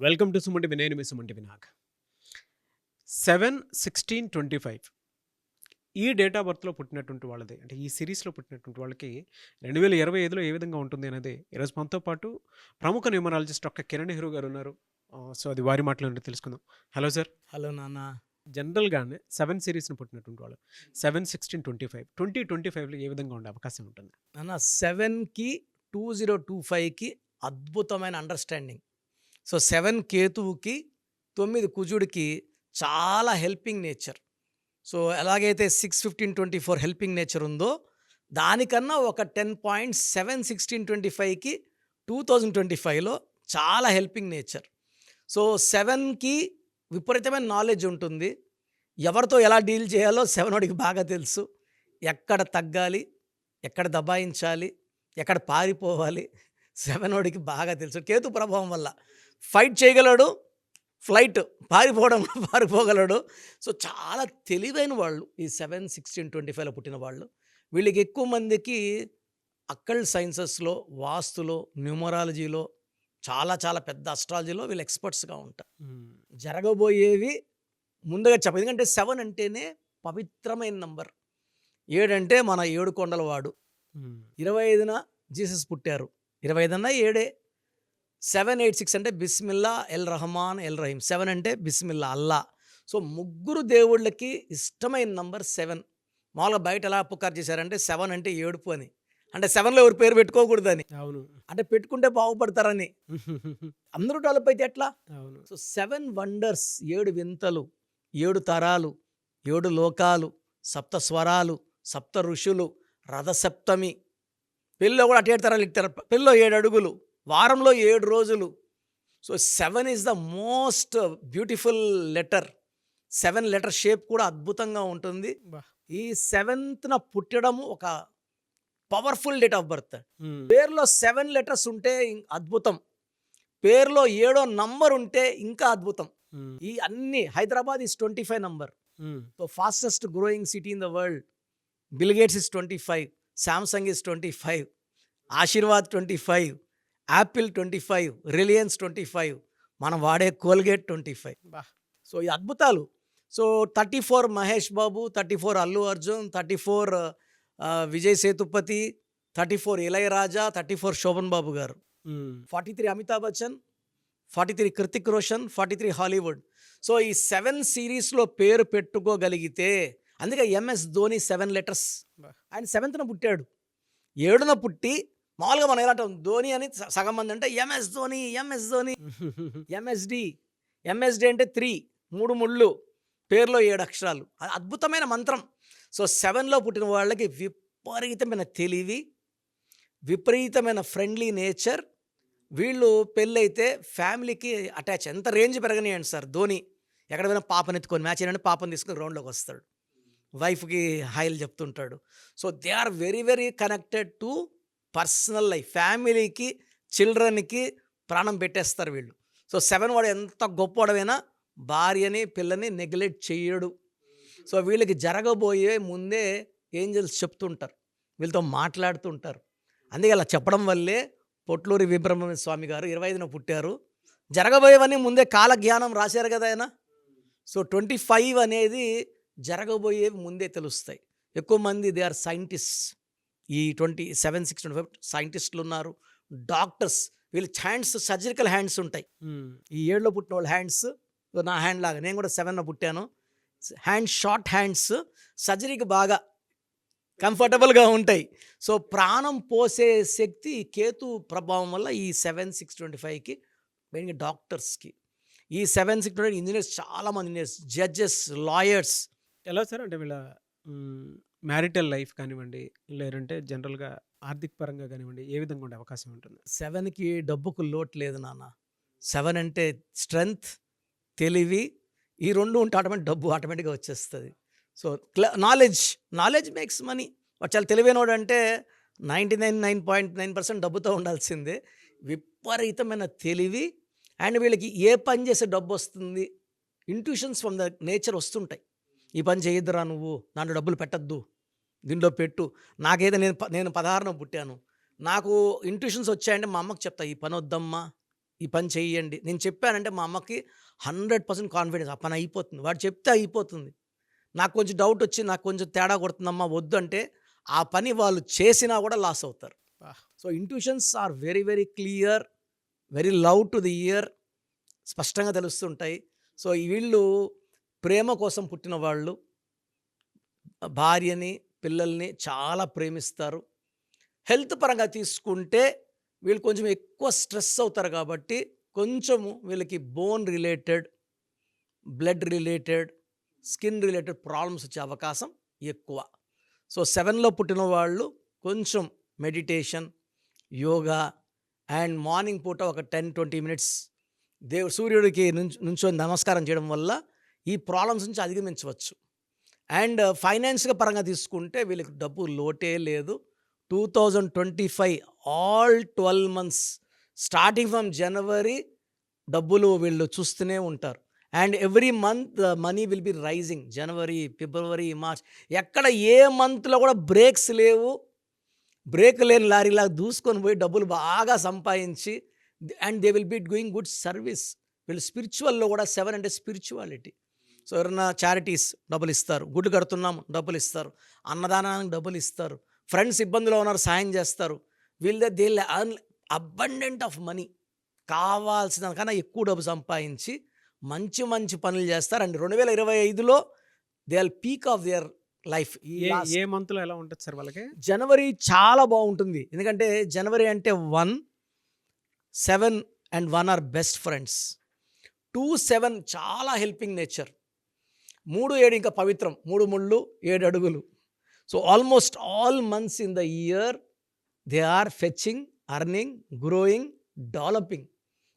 Welcome to సుమంటి Vinay మీ సుమంటి వినాగ్ 7/16/25 ఈ date of బర్త్లో పుట్టినటువంటి వాళ్ళది అంటే ఈ సిరీస్లో పుట్టినటువంటి వాళ్ళకి 2025లో ఏ విధంగా ఉంటుంది అనేది ఈరోజు మనతో పాటు ప్రముఖ న్యూమరాలజిస్ట్ డాక్టర్ కిరణ్ నెహ్రూ గారు ఉన్నారు. సో అది వారి మాటలు తెలుసుకుందాం. Hello sir. హలో నాన్న. జనరల్గానే 7 సిరీస్ని పుట్టినటువంటి వాళ్ళు 7/16/25 2025లో ఏ విధంగా ఉండే అవకాశం ఉంటుంది నాన్న 7కి 2025కి అద్భుతమైన అండర్స్టాండింగ్. సో 7 కేతువుకి 9 కుజుడికి చాలా హెల్పింగ్ నేచర్. సో ఎలాగైతే 6/15/24 హెల్పింగ్ నేచర్ ఉందో దానికన్నా ఒక 10 పాయింట్స్ 7/16/25కి 2025లో చాలా హెల్పింగ్ నేచర్. సో 7కి విపరీతమైన నాలెడ్జ్ ఉంటుంది. ఎవరితో ఎలా డీల్ చేయాలో 7 బాగా తెలుసు. ఎక్కడ తగ్గాలి, ఎక్కడ దబాయించాలి, ఎక్కడ పారిపోవాలి 7 బాగా తెలుసు. కేతు ప్రభావం వల్ల ఫైట్ చేయగలడు, ఫ్లైట్ పారిపోగలడు. సో చాలా తెలివైన వాళ్ళు ఈ 7/16/25లో పుట్టిన వాళ్ళు. వీళ్ళకి ఎక్కువ మందికి అక్కల్ట్ సైన్సెస్లో, వాస్తులో, న్యూమరాలజీలో, చాలా చాలా పెద్ద అస్ట్రాలజీలో వీళ్ళు ఎక్స్పర్ట్స్గా ఉంటారు. జరగబోయేవి ముందుగా చెప్పదు. ఎందుకంటే 7 అంటేనే పవిత్రమైన నంబర్. 7 అంటే మన 7 కొండల వాడు. 25న జీసస్ పుట్టారు. 25 అన్నా 7. 786 అంటే బిస్మిల్లా ఎల్ రహమాన్ ఎల్ రహీం. 7 అంటే బిస్మిల్లా అల్లా. సో ముగ్గురు దేవుళ్ళకి ఇష్టమైన నంబర్ 7. మామూలుగా బయట ఎలా పుకారు చేశారంటే 7 అంటే ఏడుపు అని. అంటే 7లో ఎవరి పేరు పెట్టుకోకూడదని. అవును. అంటే పెట్టుకుంటే బాగుపడతారని. అందరూ డెవలప్ అయితే ఎట్లా? అవును. సో 7 వండర్స్, 7 వింతలు, 7 తరాలు, 7 లోకాలు, సప్త స్వరాలు, సప్త ఋషులు, రథసప్తమి. పెళ్ళిలో కూడా అటు 7 తరాలు ఇస్తారు. పెళ్ళిలో 7 అడుగులు, వారంలో 7 రోజులు. So 7 is the most beautiful letter. 7 letter shape కూడా అద్భుతంగా ఉంటుంది. ఈ 7న పుట్టడం ఒక పవర్ఫుల్ డేట్ ఆఫ్ బర్త్. పేరులో 7 లెటర్స్ ఉంటే అద్భుతం. పేరులో 7వ నంబర్ ఉంటే ఇంకా అద్భుతం. ఈ అన్ని Hyderabad is 25 number. So fastest growing city in the world. Bill Gates is 25, Samsung is 25, Aashirvaad 25, Apple 25, Reliance 25, మనం వాడే కోల్గేట్ 25. సో ఈ అద్భుతాలు. So 34 Mahesh Babu, 34 Allu Arjun, 34 Vijay Sethupathi, 34 Ilaiyaraaja, 34 Shoban Babu garu, 43 Amitabh Bachchan, 43 Hrithik Roshan, 43 Hollywood. So ఈ 7 సిరీస్లో పేరు పెట్టుకోగలిగితే, అందుకే ఎంఎస్ ధోని 7 లెటర్స్. ఆయన 7న పుట్టాడు. 7న పుట్టి మామూలుగా మనం ఎలా అంటాం ధోని అని సగం మంది అంటే MS Dhoni, MS Dhoni, MSD అంటే 3 ముళ్ళు, పేరులో 7 అక్షరాలు. అద్భుతమైన మంత్రం. సో 7లో పుట్టిన వాళ్ళకి విపరీతమైన తెలివి, విపరీతమైన ఫ్రెండ్లీ నేచర్. వీళ్ళు పెళ్ళైతే ఫ్యామిలీకి అటాచ్. ఎంత రేంజ్ పెరగనియండి సార్. ధోని ఎక్కడ పోయినా పాపని ఎత్తుకొని మ్యాచ్ అయినా పాపని తీసుకొని గ్రౌండ్లోకి వస్తాడు. వైఫ్కి హాయిలు చెప్తుంటాడు. So they are very very connected to personal life. ఫ్యామిలీకి, చిల్డ్రన్కి ప్రాణం పెట్టేస్తారు వీళ్ళు. సో 7 వాడు ఎంత గొప్పవాడమైనా భార్యని, పిల్లని నెగ్లెక్ట్ చేయడు. సో వీళ్ళకి జరగబోయే ముందే ఏంజల్స్ చెప్తుంటారు, వీళ్ళతో మాట్లాడుతుంటారు. అందుకే అలా చెప్పడం వల్లే పొట్లూరి వీరబ్రహ్మణ్య స్వామి గారు 25న పుట్టారు. జరగబోయేవన్నీ ముందే కాలజ్ఞానం రాశారు కదా ఆయన. సో 25 అనేది జరగబోయేవి ముందే తెలుస్తాయి. ఎక్కువ మంది దే ఆర్ సైంటిస్ట్. ఈ 27/6/25 సైంటిస్టులు ఉన్నారు, డాక్టర్స్. వీళ్ళ హ్యాండ్స్ సర్జికల్ హ్యాండ్స్ ఉంటాయి. ఈ 7లో పుట్టిన వాళ్ళ హ్యాండ్స్ నా హ్యాండ్ లాగా. నేను కూడా 7న పుట్టాను. హ్యాండ్ షార్ట్ హ్యాండ్స్, సర్జరీకి బాగా కంఫర్టబుల్గా ఉంటాయి. సో ప్రాణం పోసే శక్తి కేతు ప్రభావం వల్ల ఈ 7/6/25కి మెయిన్గా డాక్టర్స్కి. ఈ 7/6/25 ఇంజనీర్స్, చాలామంది ఇంజనీర్స్, జడ్జెస్, లాయర్స్. ఎలా సార్ అంటే వీళ్ళ మ్యారిటల్ లైఫ్ కానివ్వండి, లేదంటే జనరల్గా ఆర్థిక పరంగా కానివ్వండి, ఏ విధంగా ఉండే అవకాశం ఉంటుంది? 7కి డబ్బుకు లోటు లేదు నాన్న. 7 అంటే స్ట్రెంగ్త్, తెలివి, ఈ 2 ఉంటే డబ్బు ఆటోమేటిక్గా వచ్చేస్తుంది. So knowledge makes money. వాడు చాలా తెలివైనవాడు అంటే 99.9% డబ్బుతో ఉండాల్సిందే. విపరీతమైన తెలివి. అండ్ వీళ్ళకి ఏ పని చేసే డబ్బు వస్తుంది, ఇంట్యూషన్స్ ఫ్రమ్ ద నేచర్ వస్తుంటాయి. ఈ పని చేయొద్దురా, నువ్వు దాంట్లో డబ్బులు పెట్టద్దు, దీంట్లో పెట్టు. నాకైతే నేను 16న పుట్టాను. నాకు ఇంట్యూషన్స్ వచ్చాయంటే మా అమ్మకి చెప్తా, ఈ పని వద్దమ్మా, ఈ పని చెయ్యండి. నేను చెప్పానంటే మా అమ్మకి 100% కాన్ఫిడెన్స్. ఆ పని అయిపోతుంది. వాడు చెప్తే అయిపోతుంది. నాకు కొంచెం డౌట్ వచ్చి నాకు కొంచెం తేడా కొడుతుందమ్మా వద్దు అంటే, ఆ పని వాళ్ళు చేసినా కూడా లాస్ అవుతారు. వాహ్! So intuitions are very very clear, very love to the ear, స్పష్టంగా తెలుస్తుంటాయి. సో వీళ్ళు ప్రేమ కోసం పుట్టిన వాళ్ళు. భార్యని, పిల్లల్ని చాలా ప్రేమిస్తారు. హెల్త్ పరంగా తీసుకుంటే వీళ్ళు కొంచెం ఎక్కువ స్ట్రెస్ అవుతారు కాబట్టి కొంచెము వీళ్ళకి bone related, blood related, skin related problems వచ్చే అవకాశం ఎక్కువ. సో 7లో పుట్టిన వాళ్ళు కొంచెం మెడిటేషన్, యోగా అండ్ మార్నింగ్ పూట ఒక 10-20 మినిట్స్ సూర్యుడికి నుంచొని నమస్కారం చేయడం వల్ల ఈ ప్రాబ్లమ్స్ నుంచి అధిగమించవచ్చు. అండ్ ఫైనాన్స్‌గా పరంగా తీసుకుంటే వీళ్ళకి డబ్బు లోటే లేదు. 2025 all 12 months starting from January డబ్బులు వీళ్ళు చూస్తూనే ఉంటారు. And every month money will be rising. జనవరి, ఫిబ్రవరి, మార్చ్ ఎక్కడ ఏ మంత్‌లో కూడా బ్రేక్స్ లేవు. బ్రేక్ లేని లారీలాగా దూసుకొని పోయి డబ్బులు బాగా సంపాదించి and they will be doing good service. వీళ్ళు స్పిరిచువల్‌లో కూడా 7 అంటే స్పిరిచువాలిటీ. సో ఎవరైనా చారిటీస్ డబ్బులు ఇస్తారు, గుడి కడుతున్నాం డబ్బులు ఇస్తారు, అన్నదానానికి డబ్బులు ఇస్తారు, ఫ్రెండ్స్ ఇబ్బందులో ఉన్నారు సాయం చేస్తారు. They earn abundant of money. కావాల్సిన కన్నా ఎక్కువ డబ్బు సంపాదించి మంచి మంచి పనులు చేస్తారు. అండ్ 2025లో they are peak of their life. A మంత్‌లో ఎలా ఉంటది సార్ వాళ్ళకి? జనవరి చాలా బాగుంటుంది. ఎందుకంటే జనవరి అంటే 1, 7 అండ్ 1 ఆర్ బెస్ట్ ఫ్రెండ్స్. 2, 7 చాలా హెల్పింగ్ నేచర్. 3, 7 ఇంకా పవిత్రం. 3 ముళ్ళు 7 అడుగులు. So almost all months in the year they are fetching, earning, growing, developing.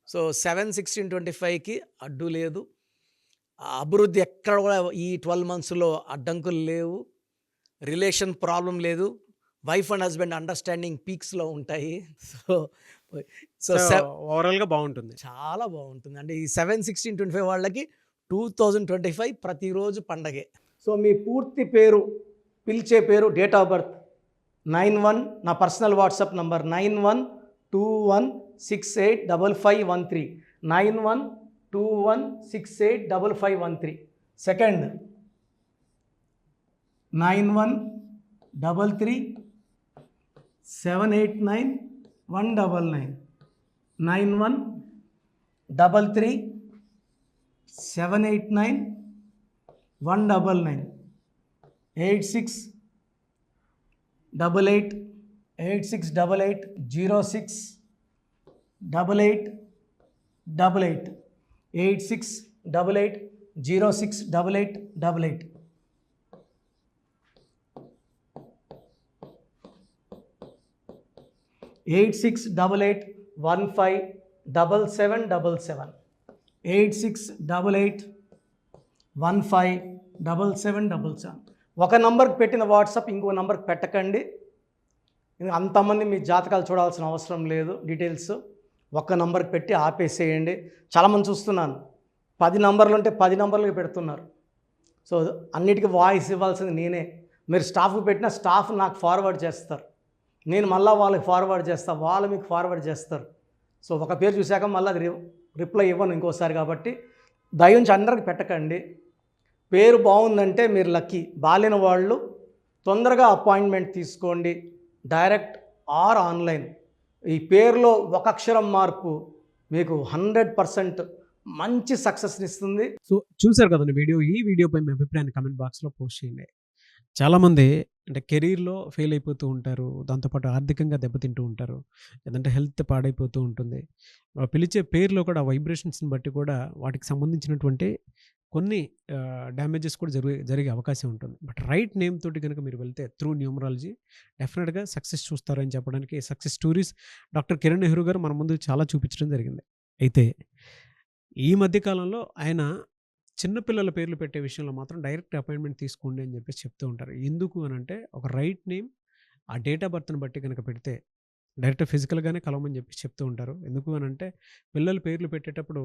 So 7, 16, 25కి అడ్డు లేదు. అభివృద్ధి ఎక్కడ కూడా ఈ 12 మంత్స్లో అడ్డంకులు లేవు. రిలేషన్ ప్రాబ్లం లేదు. వైఫ్ అండ్ హస్బెండ్ అండర్స్టాండింగ్ పీక్స్లో ఉంటాయి. సో సో సో ఓవరాల్‌గా బావుంటుంది. చాలా బాగుంటుంది. అంటే ఈ 7, 16, 25 వాళ్ళకి 2025 ప్రతిరోజు పండగే. సో మీ పూర్తి పేరు, పిలిచే పేరు, డేట్ ఆఫ్ బర్త్ 91, నా personal WhatsApp number 9121685513, 9121685513. Second 9133789199, 9133789199, 8688068888, 8688068888. Eight 8688157777, 8688157777. ఒక నంబర్కి పెట్టిన వాట్సాప్ ఇంకో నంబర్కి పెట్టకండి. అంతమంది మీ జాతకాలు చూడాల్సిన అవసరం లేదు. డీటెయిల్స్ ఒక్క నంబర్కి పెట్టి ఆపేసేయండి. చాలామంది చూస్తున్నాను 10 నంబర్లు ఉంటే 10 నంబర్లకి పెడుతున్నారు. సో అన్నిటికీ వాయిస్ ఇవ్వాల్సింది నేనే. మీరు స్టాఫ్కి పెట్టిన స్టాఫ్ నాకు ఫార్వర్డ్ చేస్తారు, నేను మళ్ళీ వాళ్ళకి ఫార్వర్డ్ చేస్తాను, వాళ్ళు మీకు ఫార్వర్డ్ చేస్తారు. సో ఒక పేరు చూశాక మళ్ళీ అది రిప్లై ఇవ్వను ఇంకోసారి. కాబట్టి దయించి అందరికి పెట్టకండి. పేరు బాగుందంటే మీరు లక్కీ. బాలేని వాళ్ళు తొందరగా అపాయింట్మెంట్ తీసుకోండి, డైరెక్ట్ ఆర్ ఆన్లైన్. ఈ పేరులో ఒక అక్షరం మార్పు మీకు 100% మంచి సక్సెస్ని ఇస్తుంది. సో చూసారు కదండి వీడియో. ఈ వీడియోపై మీ అభిప్రాయాన్ని కామెంట్ బాక్స్‌లో పోస్ట్ చేయండి. చాలామంది అంటే కెరీర్‌లో ఫెయిల్ అయిపోతూ ఉంటారు. దాంతోపాటు ఆర్థికంగా దెబ్బతింటూ ఉంటారు. లేదంటే హెల్త్ పాడైపోతూ ఉంటుంది. పిలిచే పేరులో కూడా వైబ్రేషన్స్‌ని బట్టి కూడా వాటికి సంబంధించినటువంటి కొన్ని డ్యామేజెస్ కూడా జరిగే అవకాశం ఉంటుంది. బట్ రైట్ నేమ్ తోటి గనుక మీరు వెళ్తే త్రూ న్యూమరాలజీ డెఫినిట్‌గా సక్సెస్ చూస్తారని చెప్పడానికి success stories doctor Kiran Nehru గారు మన ముందు చాలా చూపించడం జరిగింది. అయితే ఈ మధ్య కాలంలో ఆయన చిన్న పిల్లల పేర్లు పెట్టే విషయంలో మాత్రం డైరెక్ట్ అపాయింట్మెంట్ తీసుకోండి అని చెప్పేసి చెప్తూ ఉంటారు. ఎందుకు అనంటే ఒక రైట్ నేమ్ ఆ డేట్ ఆఫ్ బర్త్‌ని బట్టి గనక పెడితే డైరెక్ట్ ఫిజికల్‌గానే కలవమని చెప్పేసి చెప్తూ ఉంటారు. ఎందుకు అనంటే పిల్లల పేర్లు పెట్టేటప్పుడు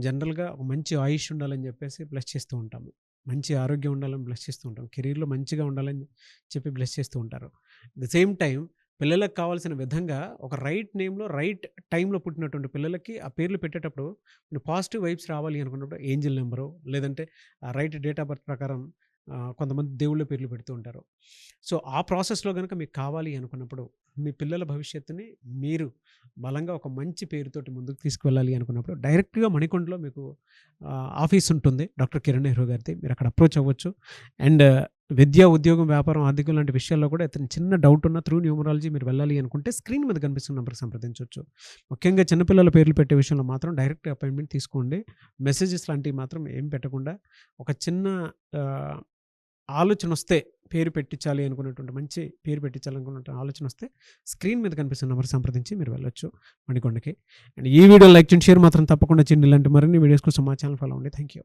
జనరల్‌గా ఒక మంచి ఆయుష్ ఉండాలని చెప్పేసి బ్లెస్ చేస్తూ ఉంటాము. మంచి ఆరోగ్యం ఉండాలని బ్లెస్ చేస్తూ ఉంటాం. కెరీర్‌లో మంచిగా ఉండాలని చెప్పి బ్లెస్ చేస్తూ ఉంటారు. ద సేమ్ టైమ్ పిల్లలకు కావాల్సిన విధంగా ఒక రైట్ నేమ్‌లో, రైట్ టైమ్‌లో పుట్టినటువంటి పిల్లలకి ఆ పేర్లు పెట్టేటప్పుడు పాజిటివ్ వైబ్స్ రావాలి అనుకున్నప్పుడు ఏంజెల్ నంబరో, లేదంటే రైట్ డేట్ ఆఫ్ బర్త్ ప్రకారం కొంతమంది దేవుళ్ళ పేర్లు పెడుతూ ఉంటారు. సో, ఆ ప్రాసెస్‌లో గనుక మీకు కావాలి అనుకున్నప్పుడు, మీ పిల్లల భవిష్యత్తుని మీరు బలంగా ఒక మంచి పేరుతోటి ముందుకు తీసుకువెళ్ళాలి అనుకున్నప్పుడు, డైరెక్ట్‌గా మణికొండలో మీకు ఆఫీస్ ఉంటుంది. డాక్టర్ కిరణ్ నెహ్రూ గారిది. మీరు అక్కడ అప్రోచ్ అవ్వచ్చు. అండ్ విద్య, ఉద్యోగం, వ్యాపారం, ఆర్థికం లాంటి విషయాల్లో కూడా ఏదైనా చిన్న డౌట్ ఉన్నా త్రూ న్యూమరాలజీ మీరు వెళ్ళాలి అనుకుంటే స్క్రీన్ మీద కనిపిస్తున్న నంబర్‌కి సంప్రదించొచ్చు. ముఖ్యంగా చిన్నపిల్లల పేర్లు పెట్టే విషయంలో మాత్రం డైరెక్ట్ అపాయింట్‌మెంట్ తీసుకోండి. మెసేజెస్ లాంటివి మాత్రం ఏం పెట్టకుండా ఒక చిన్న ఆహ్, ఆలోచనొస్తే పేరు పెట్టించాలి అనుకున్నటువంటి మంచి పేరు పెట్టించాలనుకున్నటువంటి ఆలోచనొస్తే స్క్రీన్ మీద కనిపిస్తున్న నంబర్ సంప్రదించి మీరు వెళ్ళొచ్చు మణికొండకి. అండ్ ఈ వీడియో లైక్ చేయండి, షేర్ మాత్రం తప్పకుండా చేయండి. ఇలాంటి మరిన్ని వీడియోస్ కోసం మా ఛానల్ ఫాలో అవ్వండి. Thank you.